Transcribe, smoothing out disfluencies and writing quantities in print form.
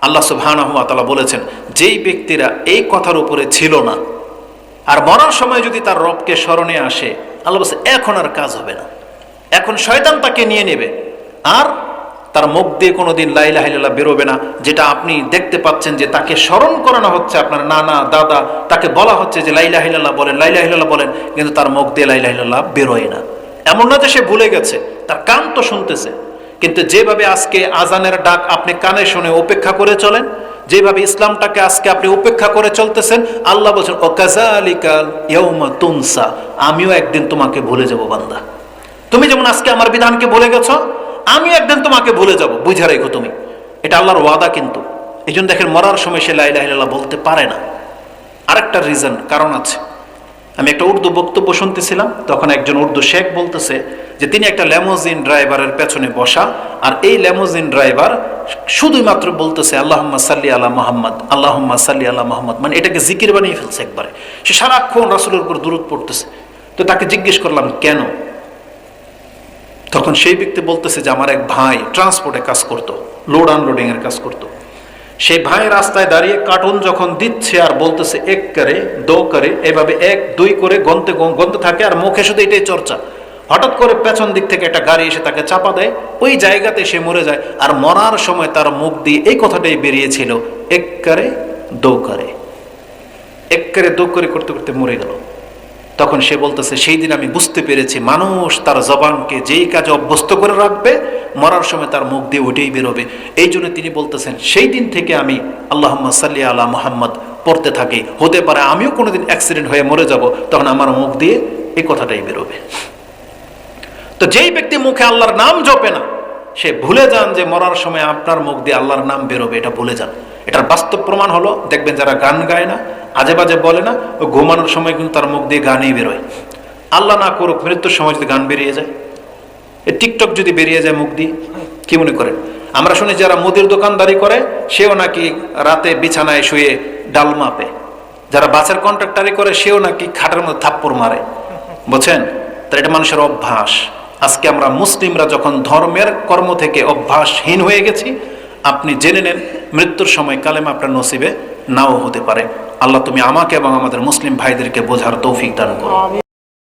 আল্লাহ সুবহানাহু ওয়া তাআলা বলেছেন, যেই ব্যক্তিরা এই কথার উপরে ছিল না আর মরার সময় যদি তার রবকে স্মরণে আসে, আল্লাহ বলছে এখন আর কাজ হবে না, এখন শয়তান তাকে নিয়ে নেবে, আর তার মুখ দিয়ে কোনোদিন লা ইলাহা ইল্লাল্লাহ বেরোবে না। যেটা আপনি দেখতে পাচ্ছেন যে তাকে স্মরণ করানো হচ্ছে, আপনার নানা দাদা, তাকে বলা হচ্ছে যে লা ইলাহা ইল্লাল্লাহ বলেন, লা ইলাহা ইল্লাল্লাহ বলেন, কিন্তু তার মুখ দিয়ে লা ইলাহা ইল্লাল্লাহ বেরোয় না। এমন না যে সে ভুলে গেছে, তার কান তো শুনতেছে, কিন্তু যেভাবে আজকে আজানের ডাক আপনি কানে শুনে উপেক্ষা করে চলেন, যেভাবে ইসলামটাকে আজকে আপনি উপেক্ষা করে চলতেছেন, আল্লাহ বলছেন ও কাযালিকাল ইয়াউমা তুনসা, আমিও একদিন তোমাকে ভুলে যাব বান্দা। তুমি যেমন আজকে আমার বিধানকে ভুলে গেছো, আমি একদিন তোমাকে ভুলে যাব, বুঝে রেখো তুমি। এটা আল্লাহর ওয়াদা। কিন্তু এই জন্য দেখেন মরার সময় সে লা ইলাহা ইল্লাল্লাহ বলতে পারে না। আরেকটা রিজন, কারণ আছে। আমি একটা উর্দু বক্তব্য শুনতেছিলাম, তখন একজন উর্দু শেখ বলতেছে যে তিনি একটা ল্যামোজিন ড্রাইভারের পেছনে বসা, আর এই ল্যামোজিন ড্রাইভার শুধুই মাত্র বলতেছে আল্লাহুম্মা সাল্লি আলা মুহাম্মদ, আল্লাহুম্মা সাল্লি আলা মুহাম্মদ, মানে এটাকে জিকির বানিয়ে ফেলছে একবারে। সে সারাক্ষণ রাসূলের উপর দুরূদ পড়তেছে। তো তাকে জিজ্ঞেস করলাম কেন? তখন সেই ব্যক্তি বলতেছে যে আমার এক ভাই ট্রান্সপোর্টে কাজ করতো, লোড আনলোডিং এর কাজ করতো। সেই ভাই রাস্তায় দাঁড়িয়ে কার্টুন যখন দিচ্ছে আর বলতেছে এক করে দো করে, এভাবে এক দুই করে গন্তে গন্তে থাকে, আর মুখে শুধু এটাই চর্চা। হঠাৎ করে পেছন দিক থেকে একটা গাড়ি এসে তাকে চাপা দেয়, ওই জায়গাতে সে মরে যায়। আর মরার সময় তার মুখ দিয়ে এই কথাটাই বেরিয়েছিল, এক করে দো করে, এক করে দো করে করতে করতে মরে গেল। তখন সে বলতেছে সেই দিন আমি বুঝতে পেরেছি মানুষ তার জবানকে যেই কাজে অভ্যস্ত করে রাখবে, মরার সময় তার মুখ দিয়ে ওইটাই বেরোবে। এই জন্য তিনি বলতেছেন সেই দিন থেকে আমি আল্লাহুম্মা সাল্লি আলা মুহাম্মদ পড়তে থাকি। হতে পারে আমিও কোনোদিন অ্যাক্সিডেন্ট হয়ে মরে যাব, তখন আমার মুখ দিয়ে এই কথাটাই বেরোবে। তো যেই ব্যক্তি মুখে আল্লাহর নাম জপে না, সে ভুলে যান যে মরার সময় আপনার মুখ দিয়ে আল্লাহর নাম বেরোবে, এটা ভুলে যান। এটার বাস্তব প্রমাণ হলো, দেখবেন যারা গান গায় না, আজে বাজে বলে না, ও ঘুমানোর সময় কিন্তু তার মুখ দিয়ে গানই বেরোয়। আল্লাহ না করুক মৃত্যুর সময় যদি গান বেরিয়ে যায়, টিকটক যদি বেরিয়ে যায় মুখ দিয়ে, কি মনে করেন? আমরা শুনি যারা মুদির দোকানদারি করে সেও নাকি রাতে বিছানায় শুয়ে ডাল মাপে, যারা বাসের কন্ট্রাক্টারি করে সেও নাকি খাটের মধ্যে থাপ্পড় মারে, বুঝছেন? তার এটা মানুষের অভ্যাস। আজকে আমরা মুসলিমরা যখন ধর্মের কর্ম থেকে অভ্যাসহীন হয়ে গেছি, আপনি জেনে নেন মৃত্যুর সময় কালেমা আপনার নসিবে নাও হতে পারে। আল্লাহ তুমি আমাকে এবং আমাদের মুসলিম ভাইদেরকে বোঝার তৌফিক দান করো।